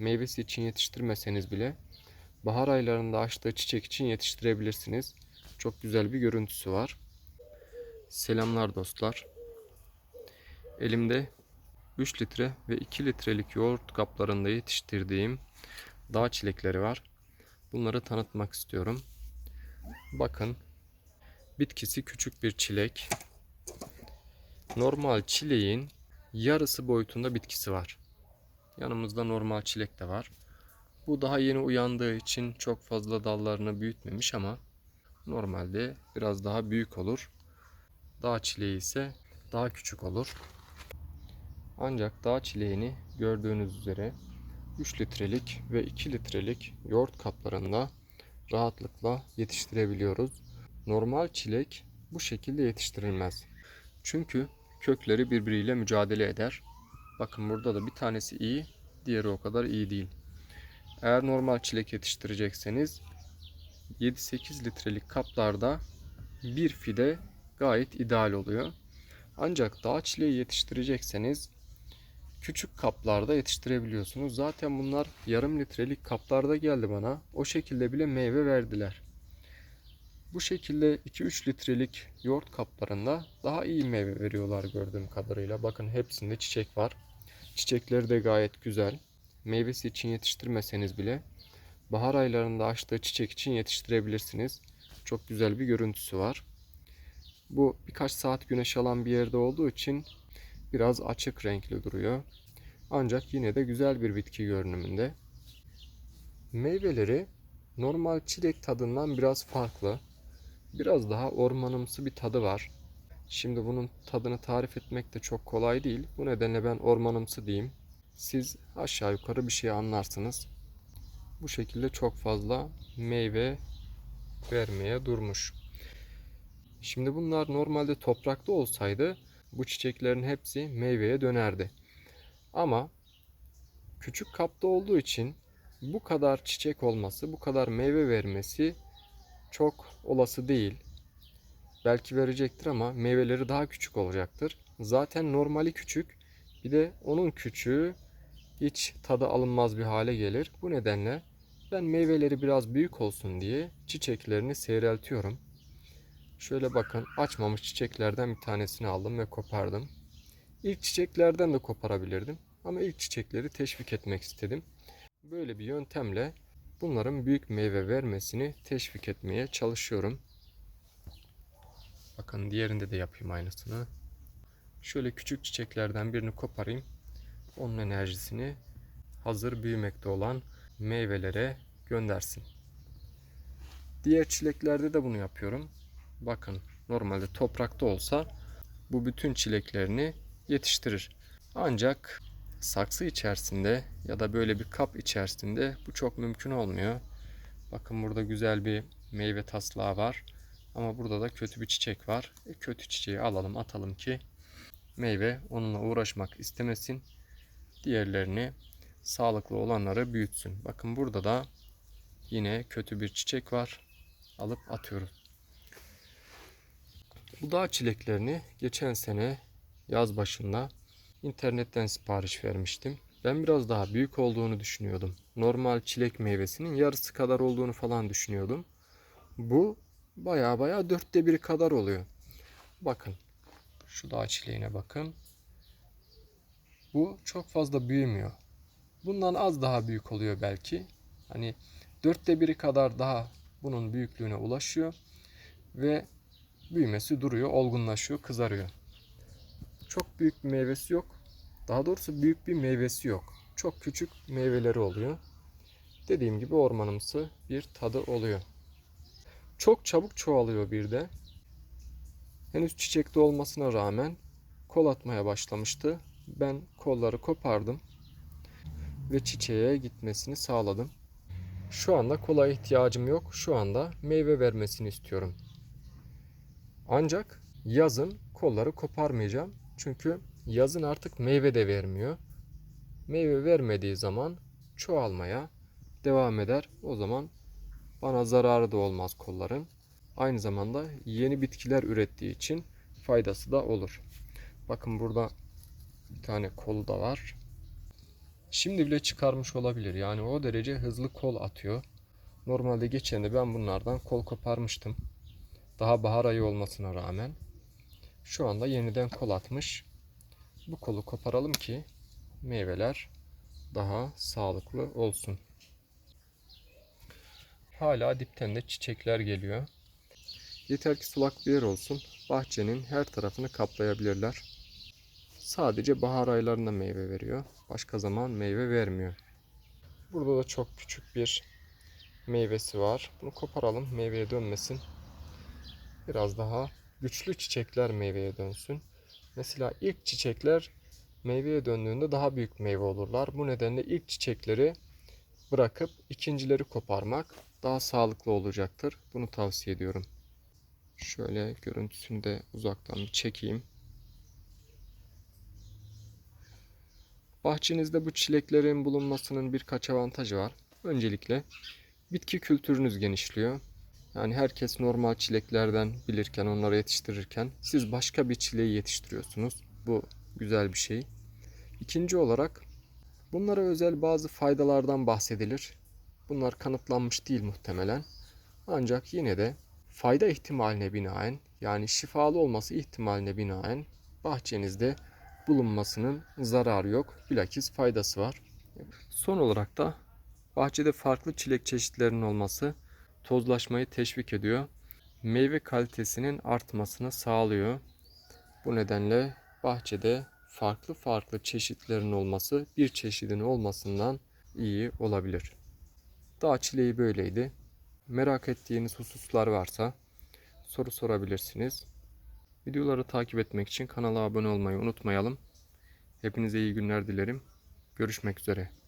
meyvesi için yetiştirmeseniz bile bahar aylarında açtığı çiçek için yetiştirebilirsiniz. Çok güzel bir görüntüsü var. Selamlar dostlar. Elimde 3 litre ve 2 litrelik yoğurt kaplarında yetiştirdiğim dağ çilekleri var. Bunları tanıtmak istiyorum. Bakın, bitkisi küçük bir çilek. Normal çileğin yarısı boyutunda bitkisi var. Yanımızda normal çilek de var. Bu daha yeni uyandığı için çok fazla dallarını büyütmemiş ama normalde biraz daha büyük olur. Dağ çileği ise daha küçük olur. Ancak dağ çileğini gördüğünüz üzere 3 litrelik ve 2 litrelik yoğurt kaplarında rahatlıkla yetiştirebiliyoruz. Normal çilek bu şekilde yetiştirilmez. Çünkü kökleri birbiriyle mücadele eder. Bakın, burada da bir tanesi iyi, diğeri o kadar iyi değil. Eğer normal çilek yetiştirecekseniz 7-8 litrelik kaplarda bir fide gayet ideal oluyor. Ancak dağ çileği yetiştirecekseniz küçük kaplarda yetiştirebiliyorsunuz. Zaten bunlar yarım litrelik kaplarda geldi bana. O şekilde bile meyve verdiler. Bu şekilde 2-3 litrelik yoğurt kaplarında daha iyi meyve veriyorlar gördüğüm kadarıyla. Bakın, hepsinde çiçek var. Çiçekleri de gayet güzel. Meyvesi için yetiştirmeseniz bile bahar aylarında açtığı çiçek için yetiştirebilirsiniz. Çok güzel bir görüntüsü var. Bu birkaç saat güneş alan bir yerde olduğu için biraz açık renkli duruyor. Ancak yine de güzel bir bitki görünümünde. Meyveleri normal çilek tadından biraz farklı. Biraz daha ormanımsı bir tadı var. Şimdi bunun tadını tarif etmek de çok kolay değil. Bu nedenle ben ormanımsı diyeyim. Siz aşağı yukarı bir şey anlarsınız. Bu şekilde çok fazla meyve vermeye durmuş. Şimdi bunlar normalde toprakta olsaydı bu çiçeklerin hepsi meyveye dönerdi. Ama küçük kapta olduğu için bu kadar çiçek olması, bu kadar meyve vermesi çok olası değil. Belki verecektir ama meyveleri daha küçük olacaktır. Zaten normali küçük. Bir de onun küçüğü hiç tadı alınmaz bir hale gelir. Bu nedenle ben meyveleri biraz büyük olsun diye çiçeklerini seyreltiyorum. Şöyle bakın, açmamış çiçeklerden bir tanesini aldım ve kopardım. İlk çiçeklerden de koparabilirdim ama ilk çiçekleri teşvik etmek istedim. Böyle bir yöntemle bunların büyük meyve vermesini teşvik etmeye çalışıyorum. Bakın, diğerinde de yapayım aynısını. Şöyle küçük çiçeklerden birini koparayım. Onun enerjisini hazır büyümekte olan meyvelere göndersin. Diğer çileklerde de bunu yapıyorum. Bakın, normalde toprakta olsa bu bütün çileklerini yetiştirir. Ancak saksı içerisinde ya da böyle bir kap içerisinde bu çok mümkün olmuyor. Bakın, burada güzel bir meyve taslağı var. Ama burada da kötü bir çiçek var. Kötü çiçeği alalım, atalım ki meyve onunla uğraşmak istemesin. Diğerlerini, sağlıklı olanları büyütsün. Bakın, burada da yine kötü bir çiçek var. Alıp atıyoruz. Bu dağ çileklerini geçen sene yaz başında internetten sipariş vermiştim. Ben biraz daha büyük olduğunu düşünüyordum. Normal çilek meyvesinin yarısı kadar olduğunu falan düşünüyordum. Bu baya baya 1/4 kadar oluyor. Bakın, şu dağ çileğine bakın. Bu çok fazla büyümüyor. Bundan az daha büyük oluyor belki. Hani 1/4 kadar daha bunun büyüklüğüne ulaşıyor ve büyümesi duruyor, olgunlaşıyor, kızarıyor. Çok büyük bir meyvesi yok. Daha doğrusu büyük bir meyvesi yok. Çok küçük meyveleri oluyor. Dediğim gibi ormanımsı bir tadı oluyor. Çok çabuk çoğalıyor bir de. Henüz çiçekte olmasına rağmen kol atmaya başlamıştı. Ben kolları kopardım ve çiçeğe gitmesini sağladım. Şu anda kola ihtiyacım yok. Şu anda meyve vermesini istiyorum. Ancak yazın kolları koparmayacağım. Çünkü yazın artık meyve de vermiyor. Meyve vermediği zaman çoğalmaya devam eder. O zaman bana zararı da olmaz kolların. Aynı zamanda yeni bitkiler ürettiği için faydası da olur. Bakın, burada bir tane kolu da var. Şimdi bile çıkarmış olabilir. Yani o derece hızlı kol atıyor. Normalde geçen de ben bunlardan kol koparmıştım. Daha bahar ayı olmasına rağmen. Şu anda yeniden kol atmış. Bu kolu koparalım ki meyveler daha sağlıklı olsun. Hala dipten de çiçekler geliyor. Yeter ki sulak bir yer olsun. Bahçenin her tarafını kaplayabilirler. Sadece bahar aylarında meyve veriyor. Başka zaman meyve vermiyor. Burada da çok küçük bir meyvesi var. Bunu koparalım, meyveye dönmesin. Biraz daha güçlü çiçekler meyveye dönsün. Mesela ilk çiçekler meyveye döndüğünde daha büyük meyve olurlar. Bu nedenle ilk çiçekleri bırakıp ikincileri koparmak daha sağlıklı olacaktır. Bunu tavsiye ediyorum. Şöyle görüntüsünü de uzaktan bir çekeyim. Bahçenizde bu çileklerin bulunmasının birkaç avantajı var. Öncelikle bitki kültürünüz genişliyor. Yani herkes normal çileklerden bilirken, onları yetiştirirken siz başka bir çileği yetiştiriyorsunuz. Bu güzel bir şey. İkinci olarak bunlara özel bazı faydalardan bahsedilir. Bunlar kanıtlanmış değil muhtemelen. Ancak yine de fayda ihtimaline binaen, yani şifalı olması ihtimaline binaen bahçenizde bulunmasının zararı yok. Bilakis faydası var. Son olarak da bahçede farklı çilek çeşitlerinin olması tozlaşmayı teşvik ediyor. Meyve kalitesinin artmasını sağlıyor. Bu nedenle bahçede farklı farklı çeşitlerin olması bir çeşidin olmasından iyi olabilir. Dağ çileği böyleydi. Merak ettiğiniz hususlar varsa soru sorabilirsiniz. Videoları takip etmek için kanala abone olmayı unutmayalım. Hepinize iyi günler dilerim. Görüşmek üzere.